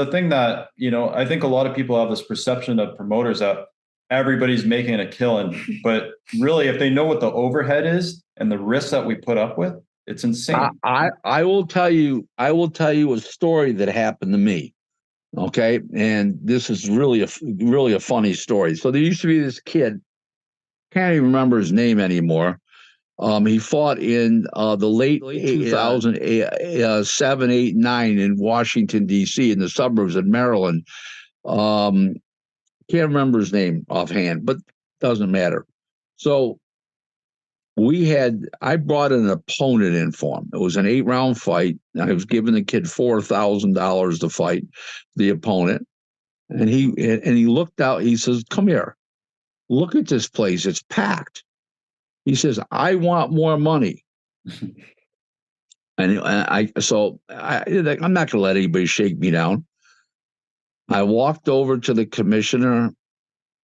the thing that, I think a lot of people have this perception of promoters that everybody's making a killing, but really, if they know what the overhead is and the risks that we put up with, it's insane. I will tell you a story that happened to me. Okay, and this is really a funny story. So there used to be this kid, can't even remember his name anymore. He fought in the late 2007, 8, 9 in Washington, D.C., in the suburbs of Maryland. Can't remember his name offhand, but doesn't matter. So I brought an opponent in for him. It was an 8-round fight. I was giving the kid $4,000 to fight the opponent. And he looked out, he says, "Come here. Look at this place. It's packed." He says, "I want more money." And I'm not going to let anybody shake me down. I walked over to the commissioner,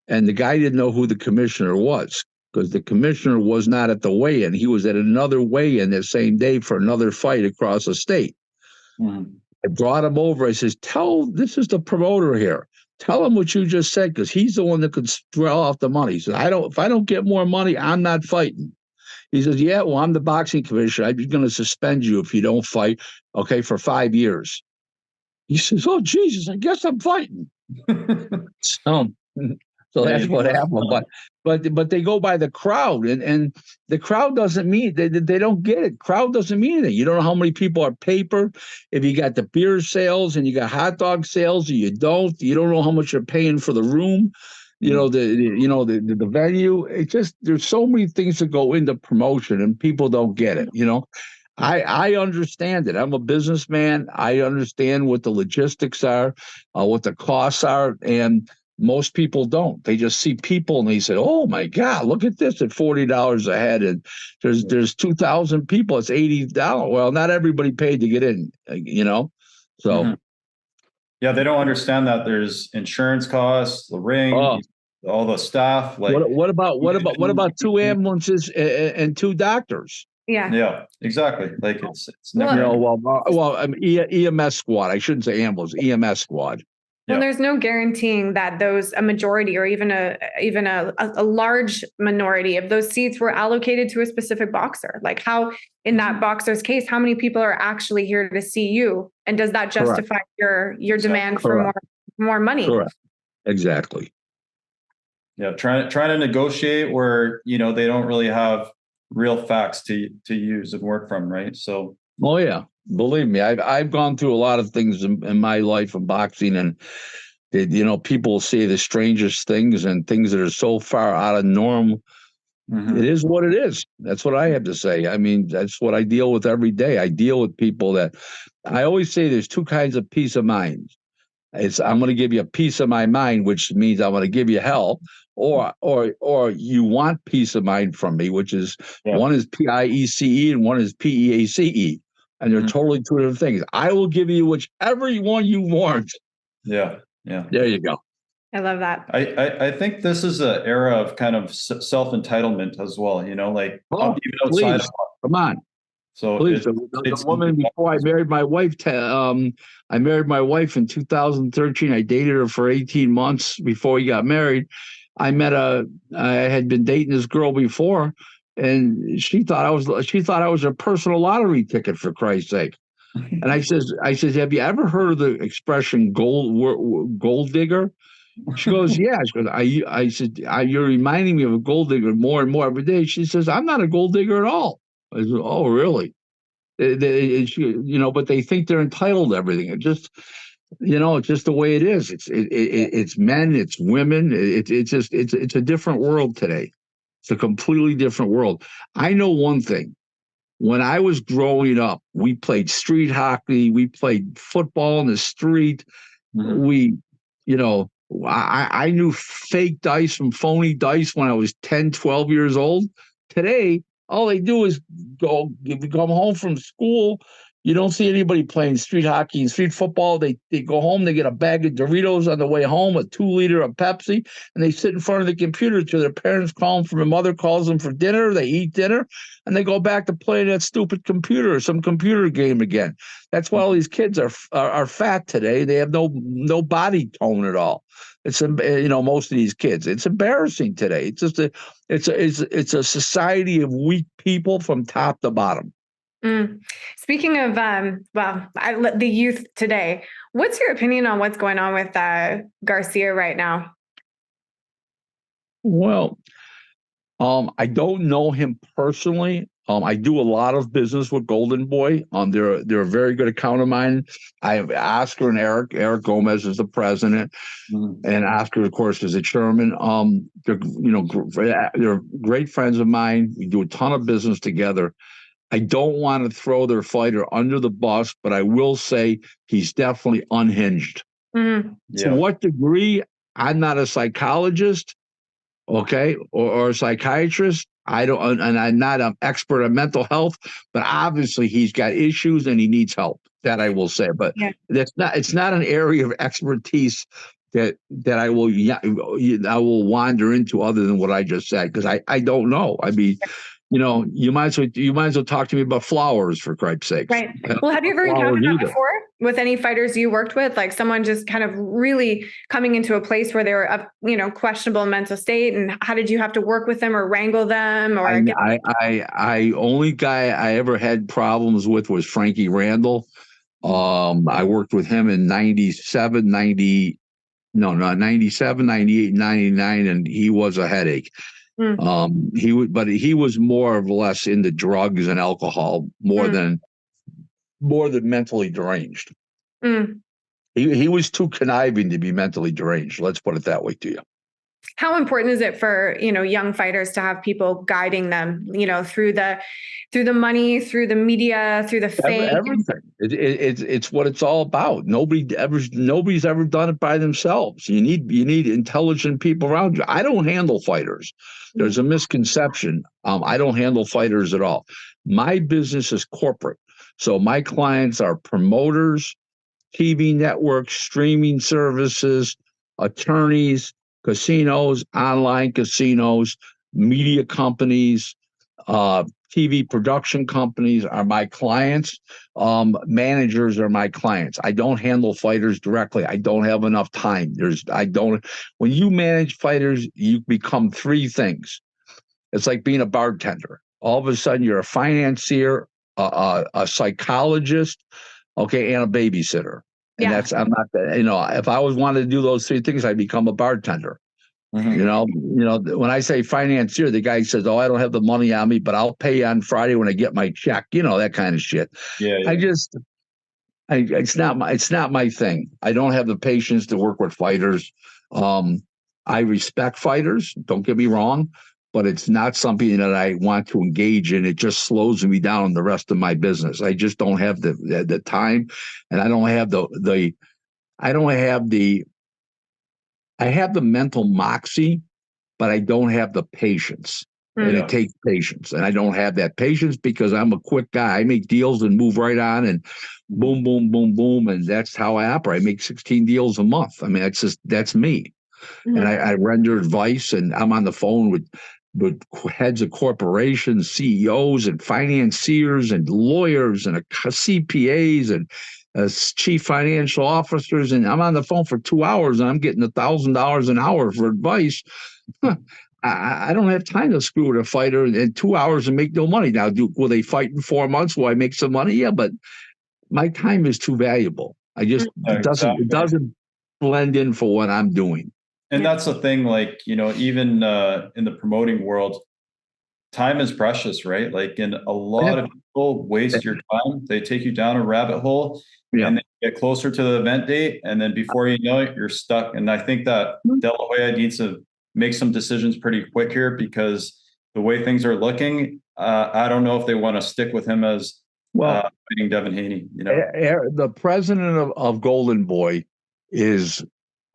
and the guy didn't know who the commissioner was, because the commissioner was not at the weigh-in. He was at another weigh-in that same day for another fight across the state. I brought him over. I says, this is the promoter here. Tell him what you just said, because he's the one that could draw off the money. He says, if I don't get more money, I'm not fighting. He says, "Yeah, well, I'm the boxing commissioner. I'm going to suspend you if you don't fight, okay, for 5 years." He says, "Oh, Jesus, I guess I'm fighting." So that's what happened. But they go by the crowd, and the crowd doesn't mean they don't get it. Crowd doesn't mean anything. You don't know how many people are paper. If you got the beer sales and you got hot dog sales, or you don't know how much you're paying for the room. The venue. It just, there's so many things that go into promotion, and people don't get it. I understand it. I'm a businessman. I understand what the logistics are, what the costs are, and most people don't. They just see people and they say, "Oh my God, look at this at $40 a head, and there's 2,000 people. It's $80." Well, not everybody paid to get in, So. Yeah, they don't understand that there's insurance costs, the ring, all the staff. Like, what about 2 ambulances and 2 doctors? Yeah, exactly. Like it's never. EMS squad. I shouldn't say ambulance. EMS squad. Well, there's no guaranteeing that a majority or even a large minority of those seats were allocated to a specific boxer. Like, how, in that boxer's case, how many people are actually here to see you, and does that justify your demand for more money? Correct. Exactly. Yeah, trying to negotiate where they don't really have real facts to use and work from, right? So. Oh yeah. Believe me, I've gone through a lot of things in my life of boxing, and people say the strangest things and things that are so far out of norm. It is what it is. That's what I have to say. I mean, that's what I deal with every day. I deal with people that, I always say there's 2 kinds of peace of mind. I'm going to give you a piece of my mind, which means I'm going to give you hell, or you want peace of mind from me, which is one is PIECE and one is PEACE. And they're totally 2 different things. I will give you whichever one you want. Yeah. There you go. I love that. I think this is an era of kind of self-entitlement as well, even outside please, come on. So please, the woman before I married my wife, I married my wife in 2013. I dated her for 18 months before we got married. I had been dating this girl before, and she thought I was a personal lottery ticket, for Christ's sake. And I says, "Have you ever heard of the expression gold digger?" She goes, "Yeah." She goes, I said, "You're reminding me of a gold digger more and more every day." She says, "I'm not a gold digger at all." I said, "Oh, really?" But they think they're entitled to everything. It just, it's just the way it is. It's men, it's women. It's a different world today. It's a completely different world. I know one thing. When I was growing up, we played street hockey. We played football in the street. I knew fake dice from phony dice when I was 10, 12 years old. Today, all they do is come home from school, You don't see anybody playing street hockey and street football. They go home, they get a bag of Doritos on the way home, a 2-liter of Pepsi, and they sit in front of the computer till their parents call them, from their mother calls them for dinner. They eat dinner, and they go back to playing that stupid computer or some computer game again. That's why all these kids are fat today. They have no body tone at all. It's most of these kids. It's embarrassing today. It's just it's a society of weak people from top to bottom. Speaking of, the youth today, what's your opinion on what's going on with Garcia right now? Well, I don't know him personally. I do a lot of business with Golden Boy. They're a very good account of mine. I have Oscar and Eric. Eric Gomez is the president, and Oscar, of course, is the chairman. They're great friends of mine. We do a ton of business together. I don't want to throw their fighter under the bus, but I will say he's definitely unhinged. Mm-hmm. To what degree? I'm not a psychologist, okay, or a psychiatrist. I don't, and I'm not an expert on mental health, but obviously he's got issues and he needs help. That I will say, but it's not an area of expertise that I will wander into other than what I just said, because I don't know. I mean, you might as well talk to me about flowers, for Christ's sake. Right. Well, have you ever encountered that before with any fighters you worked with? Like someone just kind of really coming into a place where they were of, questionable mental state, and how did you have to work with them or wrangle them? Or I only guy I ever had problems with was Frankie Randall. I worked with him in 97, 98, 99, and he was a headache. He was more or less into drugs and alcohol more than mentally deranged. He was too conniving to be mentally deranged. Let's put it that way to you. How important is it for young fighters to have people guiding them, through the money, through the media, through the fame? Everything. It's what it's all about. Nobody's ever done it by themselves. You need intelligent people around you. I don't handle fighters. There's a misconception. I don't handle fighters at all. My business is corporate, so my clients are promoters, TV networks, streaming services, attorneys, casinos, online casinos, media companies, TV production companies are my clients. Managers are my clients. I don't handle fighters directly. I don't have enough time. When you manage fighters, you become three things. It's like being a bartender. All of a sudden, you're a financier, a psychologist, okay, and a babysitter. And I'm not that, if I wanted to do those three things, I'd become a bartender. When I say financier, the guy says, "Oh, I don't have the money on me, but I'll pay you on Friday when I get my check." That kind of shit. It's not my thing. I don't have the patience to work with fighters. I respect fighters. Don't get me wrong, but it's not something that I want to engage in. It just slows me down the rest of my business. I just don't have the time, and I don't have I have the mental moxie, but I don't have the patience. And it takes patience. And I don't have that patience because I'm a quick guy. I make deals and move right on and boom, boom, boom, boom. And that's how I operate. I make 16 deals a month. I mean, that's me. And I render advice, and I'm on the phone with heads of corporations, CEOs and financiers and lawyers and CPAs and chief financial officers, and I'm on the phone for 2 hours and I'm getting $1,000 an hour for advice. I don't have time to screw with a fighter in 2 hours and make no money. Now, will they fight in 4 months? Will I make some money? Yeah, but my time is too valuable. It doesn't blend in for what I'm doing. And that's the thing, like, even in the promoting world, time is precious, right? Like, and a lot of people waste your time. They take you down a rabbit hole and they get closer to the event date. And then before you know it, you're stuck. And I think that De La Hoya needs to make some decisions pretty quick here, because the way things are looking, I don't know if they want to stick with him as fighting Devin Haney. The president of Golden Boy is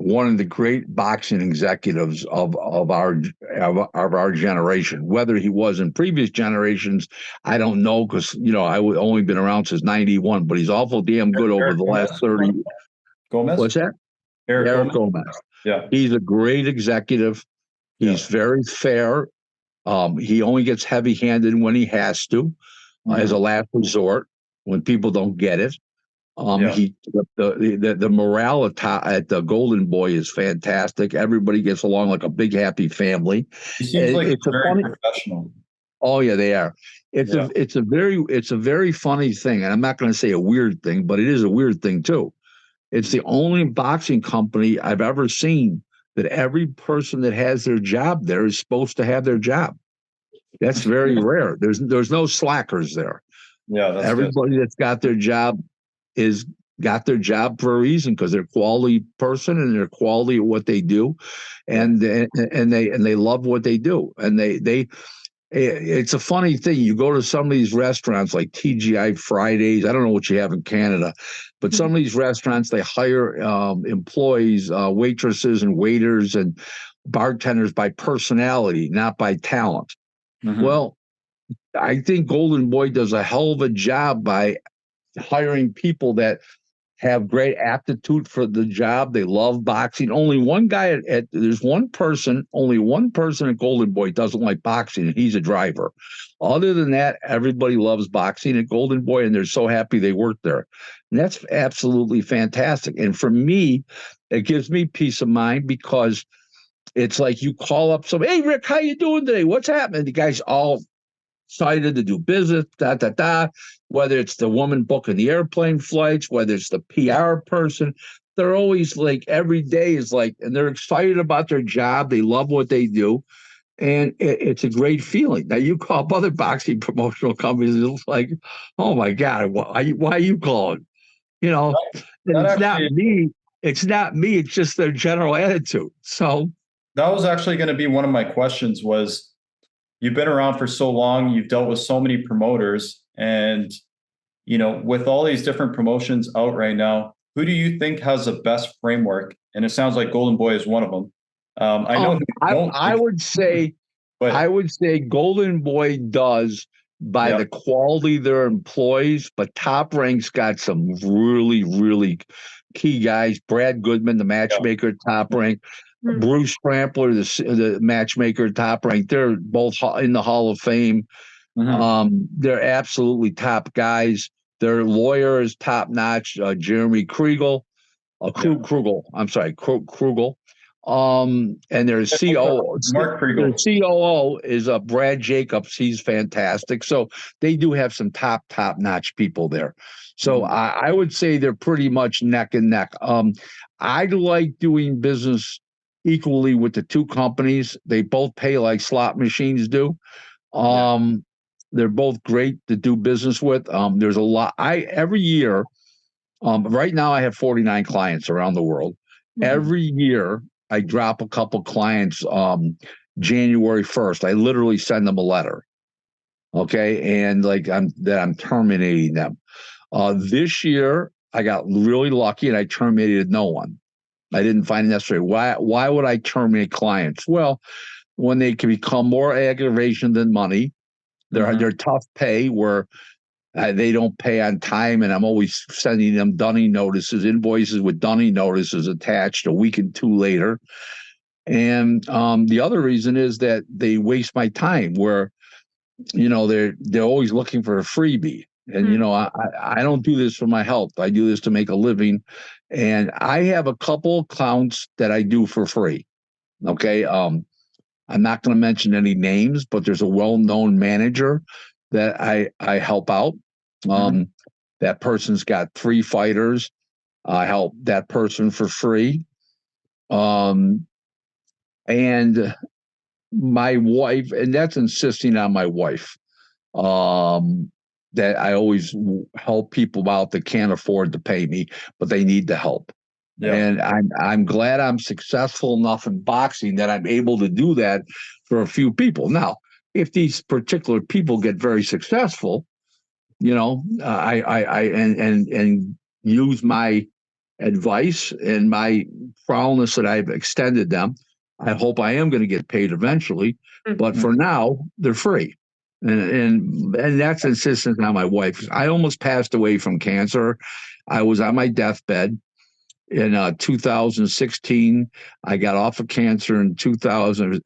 one of the great boxing executives of our generation. Whether he was in previous generations, I don't know, because I've only been around since '91. But he's awful damn good over the last 30. Gomez? What's that? Eric Gomez. Yeah, he's a great executive. He's very fair. He only gets heavy-handed when he has to, as a last resort, when people don't get it. The morale at the Golden Boy is fantastic. Everybody gets along like a big happy family. He seems like it's very professional. Oh yeah, they are. It's a very funny thing, and I'm not going to say a weird thing, but it is a weird thing too. It's the only boxing company I've ever seen that every person that has their job there is supposed to have their job. That's very rare. There's no slackers there. Yeah, that's everybody good. That's got their job is got their job for a reason, because they're quality person and they're quality at what they do, and they love what they do, and it's a funny thing. You go to some of these restaurants like TGI Fridays. I don't know what you have in Canada, but some of these restaurants, they hire employees, waitresses and waiters and bartenders by personality, not by talent. Well, I think Golden Boy does a hell of a job by hiring people that have great aptitude for the job. They love boxing. Only one guy there's only one person at Golden Boy doesn't like boxing, and he's a driver. Other than that, everybody loves boxing at Golden Boy, and they're so happy they work there. And that's absolutely fantastic. And for me, it gives me peace of mind, because it's like you call up somebody, "Hey, Rick, how you doing today? What's happening?" The guy's all excited to do business, whether it's the woman booking the airplane flights, whether it's the PR person. They're always like, every day is like, and they're excited about their job. They love what they do. And it's a great feeling. Now, you call up other boxing promotional companies, it's like, oh my God, why are you calling? It's not me. It's just their general attitude. So that was actually going to be one of my questions was, you've been around for so long, you've dealt with so many promoters, and with all these different promotions out right now, who do you think has the best framework? And it sounds like Golden Boy is one of them. I would say Golden Boy does, by the quality of their employees, but Top Rank's got some really, really key guys. Brad Goodman, the matchmaker, Top Rank. Bruce Trampler, the matchmaker, Top Rank. They're both in the Hall of Fame. They're absolutely top guys. Their lawyer is top notch. Jeremy Krugel. I'm sorry, Krugel. And their COO, Mark Kriegel. Their COO is Brad Jacobs. He's fantastic. So they do have some top notch people there. So I would say they're pretty much neck and neck. I like doing business equally with the two companies. They both pay like slot machines do. They're both great to do business with. There's a lot. Every year, right now I have 49 clients around the world. Every year I drop a couple clients January 1st. I literally send them a letter. Okay. And I'm terminating them. This year I got really lucky and I terminated no one. I didn't find it necessary. Why would I terminate clients? Well, when they can become more aggravation than money, they're tough pay, where they don't pay on time, and I'm always sending them dunning notices, invoices with dunning notices attached a week and two later. And the other reason is that they waste my time, where they're always looking for a freebie. And I don't do this for my health. I do this to make a living. And I have a couple accounts that I do for free. Okay. I'm not going to mention any names, but there's a well-known manager that I help out. That person's got 3 fighters. I help that person for free. And my wife, and that's insisting on my wife, that I always help people out that can't afford to pay me, but they need the help. And I'm glad I'm successful enough in boxing that I'm able to do that for a few people. Now, if these particular people get very successful, I use my advice and my prowess that I've extended them. I hope I am going to get paid eventually, but for now, they're free. And that's insistence on my wife. I almost passed away from cancer. I was on my deathbed in 2016. I got off of cancer in 2000.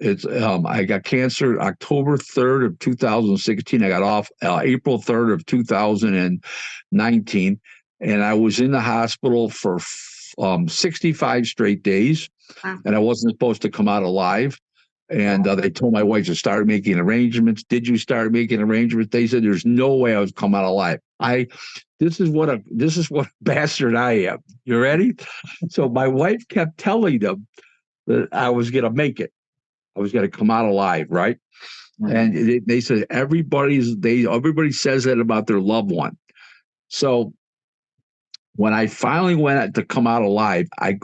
I got cancer October 3rd of 2016. I got off April 3rd of 2019, and I was in the hospital for 65 straight days. Wow. And I wasn't supposed to come out alive. And they told my wife to start making arrangements. Did you start making arrangements? They said there's no way I was come out alive. This is what a bastard I am. You ready? So my wife kept telling them that I was going to make it. I was going to come out alive, right? Mm-hmm. And they said everybody says that about their loved one. So when I finally went to come out alive, I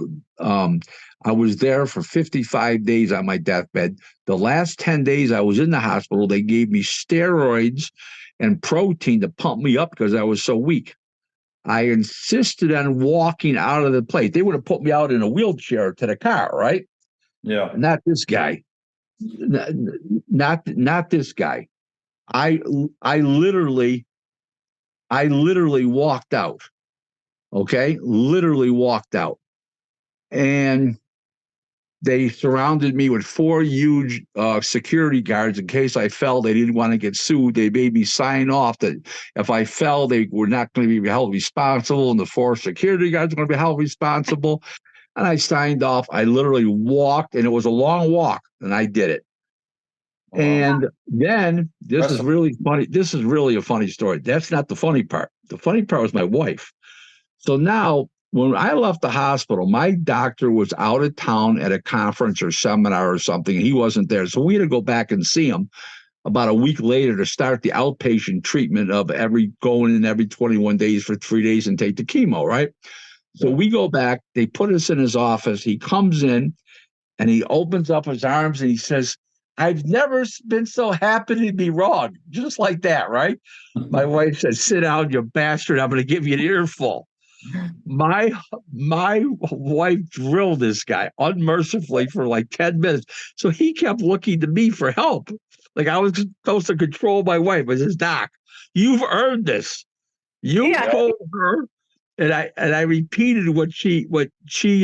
was there for 55 days on my deathbed. The last 10 days I was in the hospital, they gave me steroids and protein to pump me up because I was so weak. I insisted on walking out of the place. They would have put me out in a wheelchair to the car, right? Yeah. Not this guy. Not this guy. I literally walked out. Okay? Literally walked out. And they surrounded me with 4 huge security guards in case I fell. They didn't want to get sued. They made me sign off that if I fell, they were not going to be held responsible, and the 4 security guards were going to be held responsible. And I signed off. I literally walked, and it was a long walk, and I did it. Wow. And then this is really funny. This is really a funny story. That's not the funny part. The funny part was my wife. So now, when I left the hospital, my doctor was out of town at a conference or seminar or something, and he wasn't there. So we had to go back and see him about a week later to start the outpatient treatment of going in every 21 days for 3 days and take the chemo, right? So we go back, they put us in his office. He comes in and he opens up his arms and he says, "I've never been so happy to be wrong." Just like that, right? My wife said, "Sit down, you bastard. I'm going to give you an earful." My wife drilled this guy unmercifully for like 10 minutes. So he kept looking to me for help. Like I was supposed to control my wife. I says, "Doc, you've earned this." You told her, and I repeated what she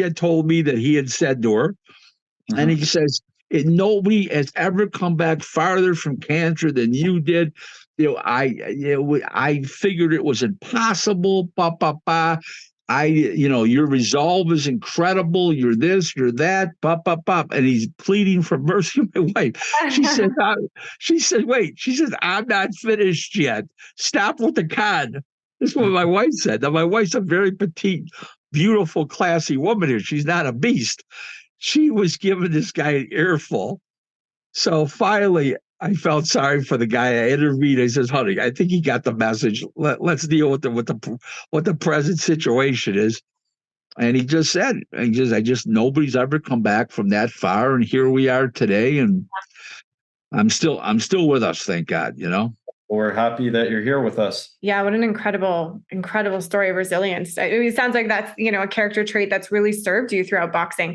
had told me that he had said to her. Mm-hmm. And he says, "Nobody has ever come back farther from cancer than you did. I figured it was impossible. Your resolve is incredible. You're this, you're that. And he's pleading for mercy. My wife, she said, wait. She says, "I'm not finished yet. Stop with the con." This is what my wife said. Now my wife's a very petite, beautiful, classy woman here. She's not a beast. She was giving this guy an earful. So finally, I felt sorry for the guy. I intervened. I says, "Honey, I think he got the message. Let's deal with what the present situation is." And he just said, nobody's ever come back from that far, and here we are today. And I'm still with us, thank God. We're happy that you're here with us. Yeah, what an incredible story of resilience. It sounds like that's a character trait that's really served you throughout boxing.